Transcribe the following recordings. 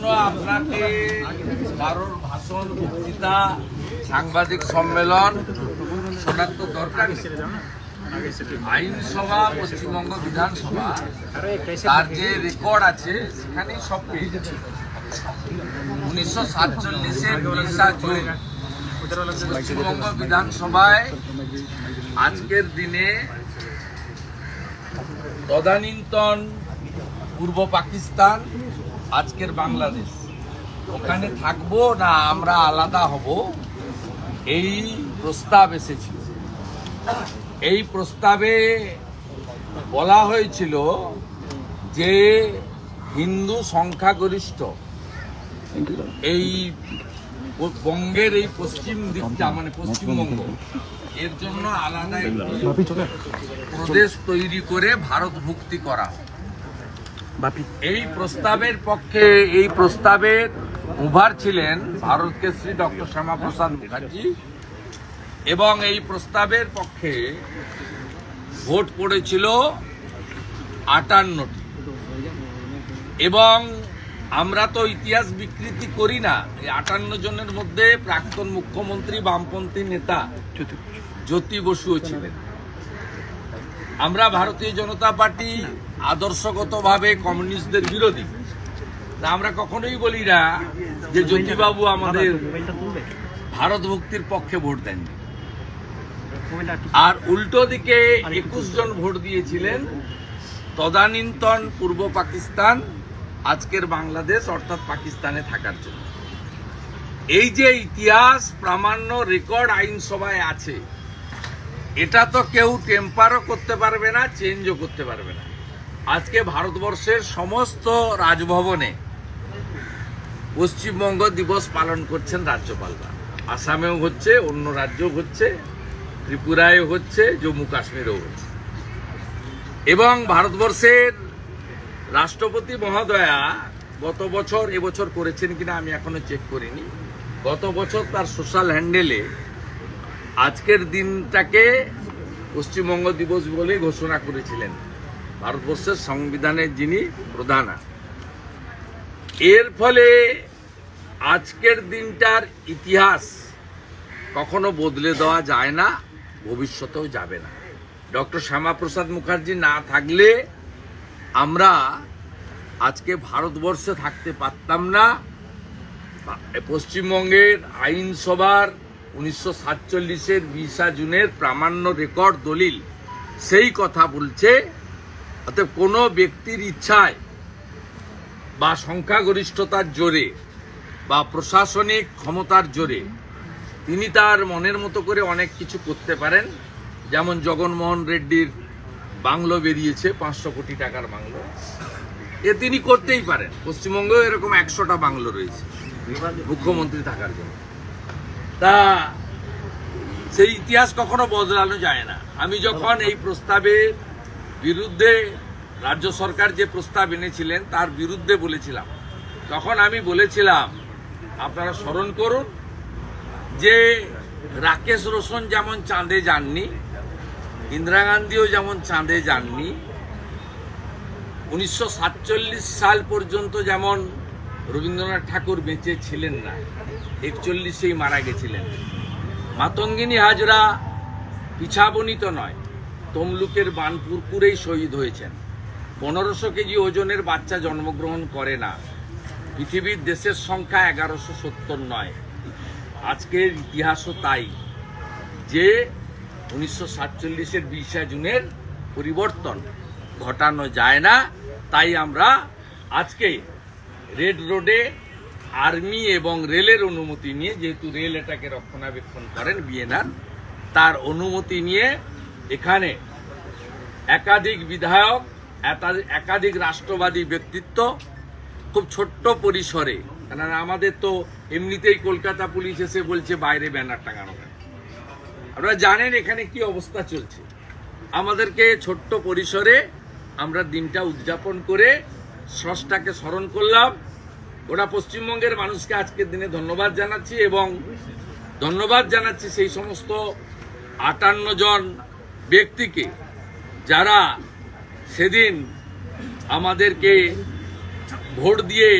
জন্য আপনাকে কারোর ভাষণ, বক্তৃতা, সাংবাদিক সম্মেলন শোনার তো দরকার নেই। আইনসভা, পশ্চিমবঙ্গ বিধানসভা, তার যে রেকর্ড আছে সেখানেই সব পেয়ে যাচ্ছে। 1947-এর 20 জুন পশ্চিমবঙ্গ বিধানসভায় আজকের দিনে তদানীন্তন পূর্ব পাকিস্তান, আজকের বাংলাদেশ, ওখানে থাকবো না আমরা আলাদা হব, এই প্রস্তাব এসেছিল। এই প্রস্তাবে বলা হয়েছিল যে হিন্দু সংখ্যাগরিষ্ঠ এই বঙ্গের এই পশ্চিম দিকটা, মানে পশ্চিমবঙ্গ, এর জন্য আলাদা প্রদেশ তৈরি করে ভারত ভুক্তি করা। এই প্রস্তাবের পক্ষে, এই প্রস্তাবের উভার ছিলেন ভারতকেশরী ডক্টর শ্যামাপ্রসাদ মুখার্জি, এবং এই প্রস্তাবের পক্ষে ভোট পড়েছিল 58টি। এবং আমরা তো ইতিহাস বিকৃতি করি না। এই 58 জনের মধ্যে প্রাক্তন মুখ্যমন্ত্রী বামপন্থী নেতা জ্যোতি বসুও ছিলেন। আমরা ভারতীয় জনতা পার্টি আদর্শগতভাবে কমিউনিস্টদের বিরোধী। আমরা কখনোই বলি না যে জ্যোতিবাবু আমাদের ভারত মুক্তির পক্ষে ভোট দেননি। আর উল্টো দিকে 21 জন ভোট দিয়েছিলেন তদানীন্তন পূর্ব পাকিস্তান, আজকের বাংলাদেশ অর্থাৎ পাকিস্তানে থাকার জন্য। এই যে ইতিহাস প্রামাণ্য রেকর্ড আইনসভায় আছে, এটা তো কেউ টেম্পারও করতে পারবে না, চেঞ্জও করতে পারবে না। আজকে ভারতবর্ষের সমস্ত রাজভবনে পশ্চিমবঙ্গ দিবস পালন করছেন রাজ্যপালরা। আসামেও হচ্ছে, অন্য রাজ্যও হচ্ছে, ত্রিপুরায় হচ্ছে, জম্মু কাশ্মীরেও হচ্ছে। এবং ভারতবর্ষের রাষ্ট্রপতি মহোদয়া গত বছর, এবছর করেছেন কিনা আমি এখনো চেক করিনি, গত বছর তার সোশ্যাল হ্যান্ডেলে আজকের দিনটাকে পশ্চিমবঙ্গ দিবস বলে ঘোষণা করেছিলেন, ভারতবর্ষের সংবিধানের যিনি প্রধান। এর ফলে আজকের দিনটার ইতিহাস কখনো বদলে দেওয়া যায় না, ভবিষ্যতেও যাবে না। ডক্টর শ্যামাপ্রসাদ মুখার্জি না থাকলে আমরা আজকে ভারতবর্ষে থাকতে পারতাম না। পশ্চিমবঙ্গের আইনসভার 1947-এর 20 জুনের প্রামাণ্য রেকর্ড দলিল সেই কথা বলছে। অতএব কোনো ব্যক্তির ইচ্ছায় বা সংখ্যাগরিষ্ঠতার জোরে বা প্রশাসনিক ক্ষমতার জোরে তিনি তার মনের মতো করে অনেক কিছু করতে পারেন। যেমন জগনমোহন রেড্ডির বাংলো বেরিয়েছে, 500 কোটি টাকার বাংলো, এ তিনি করতেই পারেন। পশ্চিমবঙ্গেও এরকম 100টা বাংলো রয়েছে মুখ্যমন্ত্রী থাকার জন্য। তা সেই ইতিহাস কখনো বদলানো যায় না। আমি যখন এই প্রস্তাবের বিরুদ্ধে, রাজ্য সরকার যে প্রস্তাব এনেছিলেন তার বিরুদ্ধে বলেছিলাম, তখন আমি বলেছিলাম আপনারা স্মরণ করুন যে রাকেশ রোশন যেমন চাঁদে যাননি, ইন্দিরা গান্ধীও যেমন চাঁদে যাননি, 1947 সাল পর্যন্ত যেমন রবীন্দ্রনাথ ঠাকুর বেঁচে ছিলেন না, 41-এই মারা গেছিলেন। মাতঙ্গিনী হাজরা পিছাবনিত নয়, তমলুকের বানপুরপুরেই শহীদ হয়েছেন। 1500 কেজি ওজনের বাচ্চা জন্মগ্রহণ করে না। পৃথিবীর দেশের সংখ্যা 1170 নয়। আজকের ইতিহাসও তাই, যে 1947-এর 20 জুনের পরিবর্তন ঘটানো যায় না। তাই আমরা আজকে রেড রোডে আর্মি এবং রেলের অনুমতি নিয়ে, যেহেতু রেল এটাকে রক্ষণাবেক্ষণ করেন বিএনআর, তার অনুমতি নিয়ে এখানে একাধিক বিধায়ক, একাধিক রাষ্ট্রবাদী ব্যক্তিত্ব খুব ছোট্ট পরিসরে, কেননা আমাদের তো এমনিতেই কলকাতা পুলিশ এসে বলছে বাইরে ব্যানার টাঙানো কেন। আপনারা জানেন এখানে কি অবস্থা চলছে। আমাদেরকে ছোট্ট পরিসরে আমরা দিনটা উদযাপন করে স্রষ্টাকে স্মরণ করলাম। গোটা পশ্চিমবঙ্গের মানুষকে আজকের দিনে ধন্যবাদ জানাচ্ছি, এবং ধন্যবাদ জানাচ্ছি সেই সমস্ত 58 জন ব্যক্তিকে যারা সেদিন আমাদেরকে ভোট দিয়ে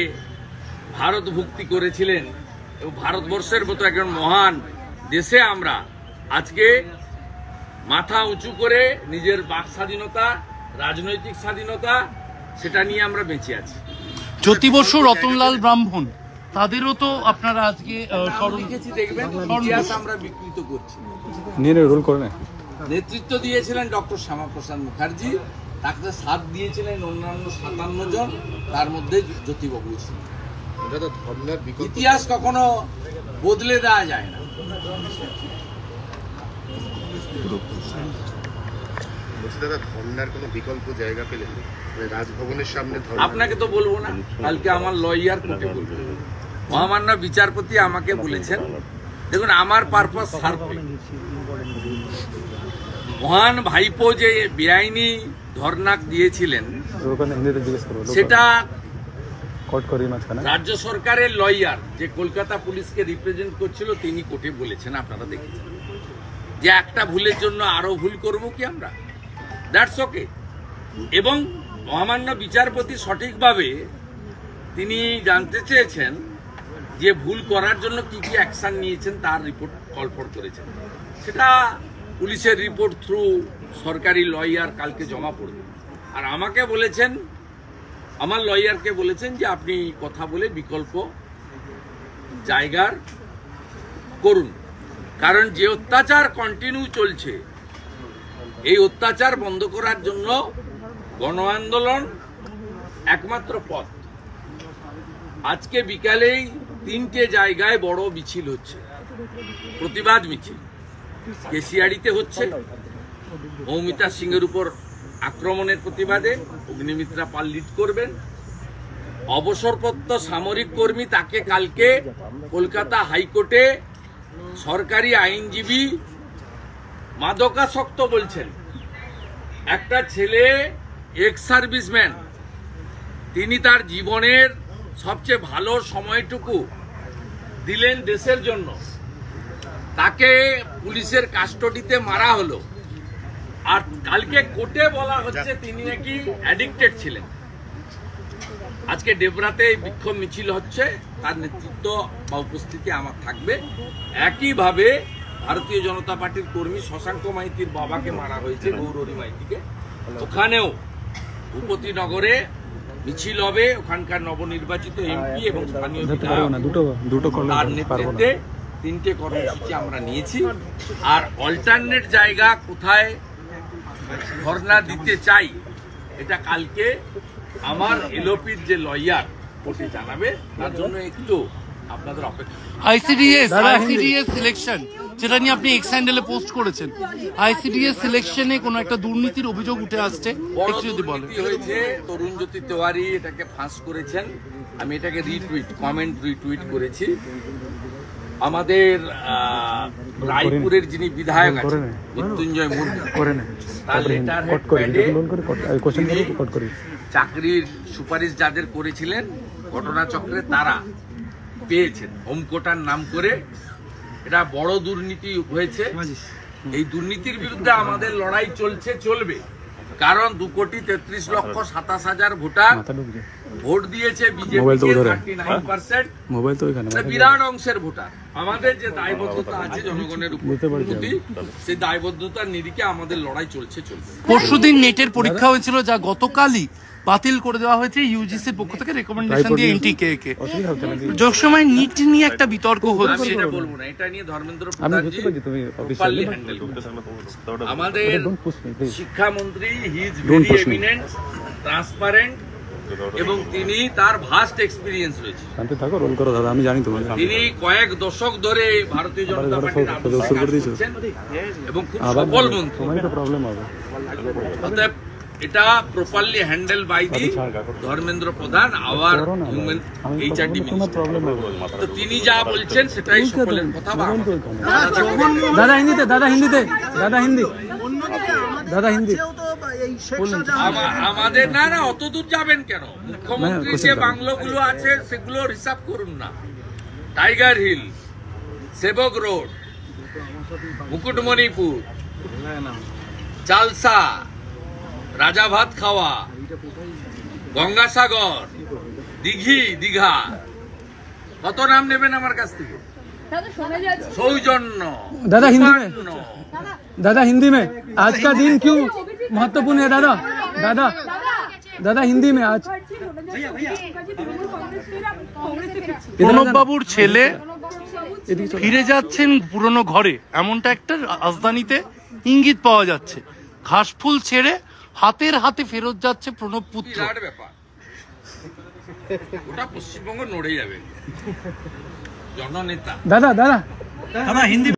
ভারত ভুক্তি করেছিলেন এবং ভারতবর্ষের মতো একজন মহান দেশে আমরা আজকে মাথা উঁচু করে নিজের বাক স্বাধীনতা, রাজনৈতিক স্বাধীনতা সেটা নিয়ে আমরা বেঁচে আছি। জ্যোতি বসু, রতনলাল ব্রাহ্মণ, তাদেরও তো আপনারা আজকে লিখেছি, দেখবেন ইতিহাস আমরা বিকৃত করছি। নেতৃত্ব দিয়েছিলেন ডক্টর শ্যামাপ্রসাদ মুখার্জি, তাকে সাথ দিয়েছিলেন অন্যান্য 57 জন, তার মধ্যে জ্যোতিবাবু ছিলেন। ইতিহাস কখনো বদলে দেওয়া যায় না। আপনাকে তো বলবো না, কালকে আমার লয়ার কোর্টে বলবো। মহামান্য বিচারপতি আমাকে বলেছেন, দেখুন আমার পারপাস সার্ভে, মহান ভাইপো যে বেআইনি ধর্ণা দিয়েছিলেন সেটা রাজ্য সরকারের লয়ার যে কলকাতা পুলিশকে রিপ্রেজেন্ট করছিল তিনি কোর্টে বলেছেন, আপনারা দেখেছেন, যে একটা ভুলের জন্য আরো ভুল করব কি আমরা, দ্যাটস ওকে। এবং মহামান্য বিচারপতি সঠিকভাবে তিনি জানতে চেয়েছেন যে ভুল করার জন্য কি কি অ্যাকশন নিয়েছেন তার রিপোর্ট কলফর করেছেন। সেটা পুলিশের রিপোর্ট থ্রু সরকারি লয়ার কালকে জমা পড়বে। আর আমাকে বলেছেন, আমার লয়ারকে বলেছেন যে আপনি কথা বলে বিকল্প জায়গার করুন, কারণ যে অত্যাচার কন্টিনিউ চলছে এই অত্যাচার বন্ধ করার জন্য গণ আন্দোলন একমাত্র পথ। আজকে বিকালেই 3টে জায়গায় বড় মিছিল হচ্ছে, প্রতিবাদ মিছিল। কেশিয়াড়িতে হচ্ছে মৌমিতা সিংয়ের উপর আক্রমণের প্রতিবাদে, অগ্নিমিত্রা পাল লিড করবেন। অবসরপ্রাপ্ত সামরিক কর্মী, তাকে কালকে কলকাতা হাইকোর্টে সরকারি আইনজীবী মাদকাসক্ত বলছেন। একটা ছেলে এক্স সার্ভিসম্যান, তিনি তার জীবনের সবচেয়ে ভালো সময়টুকু দিলেন দেশের জন্য, তাকে পুলিশের কাস্টডিতে মারা হলো। আর কালকে কোর্টে বলা হচ্ছে তিনি নাকি অ্যাডিক্টেড ছিলেন। আজকে ডেবরাতে বিক্ষোভ মিছিল হচ্ছে, তার নেতৃত্ব বা উপস্থিতি আমার থাকবে। একইভাবে ভারতীয় জনতা পার্টির কর্মী শশাঙ্ক মাইতির বাবাকে মারা হয়েছে, গৌরী মাইতিকে, ওখানেও ভূপতিনগরে মিছিল হবে। ওখানকার নবনির্বাচিত এমপি এবং স্থানীয় বিধায়ক তার নেতৃত্বে 3টে কর্মসূচি আমরা নিয়েছি। আর অল্টারনেট জায়গা কোথায় ধর্ণা দিতে চাই এটা কালকে আমার এলওপির যে লয়ার কোর্টে জানাবে, তার জন্য একটু আপনাদের অপেক্ষা। আইসিডিএস সিলেকশন, যেটা নিয়ে আপনি এক্স হ্যান্ডেলে পোস্ট করেছেন, আইসিডিএস সিলেকশনে কোনো একটা দুর্নীতির অভিযোগ উঠে আসছে, বড় দুর্নীতি হয়েছে। তরুণজ্যোতি তেওয়ারি এটাকে ফাঁস করেছেন, আমি এটাকে কমেন্ট রিটুইট করেছি। আমাদের রায়পুরের যিনি বিধায়ক আছেন মৃত্যুঞ্জয় মুর্মু, তার লেটার হেড প্যাডে চাকরির সুপারিশ যাদের করেছিলেন ঘটনাচক্রে তারা পেয়েছেন, হোম কোটার নাম করে। এটা বড় দুর্নীতি হয়েছে। এই দুর্নীতির বিরুদ্ধে আমাদের লড়াই চলছে, চলবে। কারণ 2,33,27,000 ভোটার ভোট দিয়েছে বিজেপি 39%, বিরাট অংশের ভোটার। আমাদের যে দায়বদ্ধতা আছে জনগণের উপর, সেই দায়বদ্ধতার নিরিখে আমাদের লড়াই চলছে। পরশুদিন নেটের পরীক্ষা হয়েছিল, যা গতকালই বাতিল করে দেওয়া হয়েছে ইউজিসির পক্ষ থেকে রেকমেন্ডেশন দিয়ে এনটিকে কে। যে সময় নিট নিয়ে একটা বিতর্ক হচ্ছে, এটা বলবো না, এটা নিয়ে ধর্মেন্দ্র প্রধানজি প্রপারলি হ্যান্ডেল করছে। আমাদের শিক্ষামন্ত্রী he is very eminent, transparent, এবং তিনি তার ভাস্ট এক্সপিরিয়েন্স রয়েছে। তিনি কয়েক দশক ধরে ভারতীয় জনতা পার্টির এবং খুব সফল মন্ত্রী। অতএব এটা properly handle by the Dharmendra Pradhan, our human HRD minister. তো তিনি যা বলছেন সেটাই সকলের কথা। আমাদের না অত দূর যাবেন কেন? মুখ্যমন্ত্রী যে বাংলোগুলো আছে সেগুলো হিসাব করুন না। টাইগার হিল, সেবক রোড, মুকুটমণিপুর, চালসা, রাজা ভাত খাওয়া, গঙ্গাসাগর, দীঘা, কত নাম নেবেন আমার কাছ থেকে? सौजन्य दादा हिंदी में, दादा हिंदी में आज का दिन क्यों महत्वपूर्ण है दादा? दादा दादा हिंदी में आज প্রণব বাবুর ছেলে ফিরে যাচ্ছেন পুরনো ঘরে, এমনটা একটা রাজধানীতে ইঙ্গিত পাওয়া যাচ্ছে। ঘাসফুল ছেড়ে হাতের হাতে ফেরত যাচ্ছে প্রণব পুত্র। বিরাট ব্যাপার, ওটা পশ্চিমবঙ্গ নড়ে যাবে। জননেতা दादा दादा দাদা হিন্দি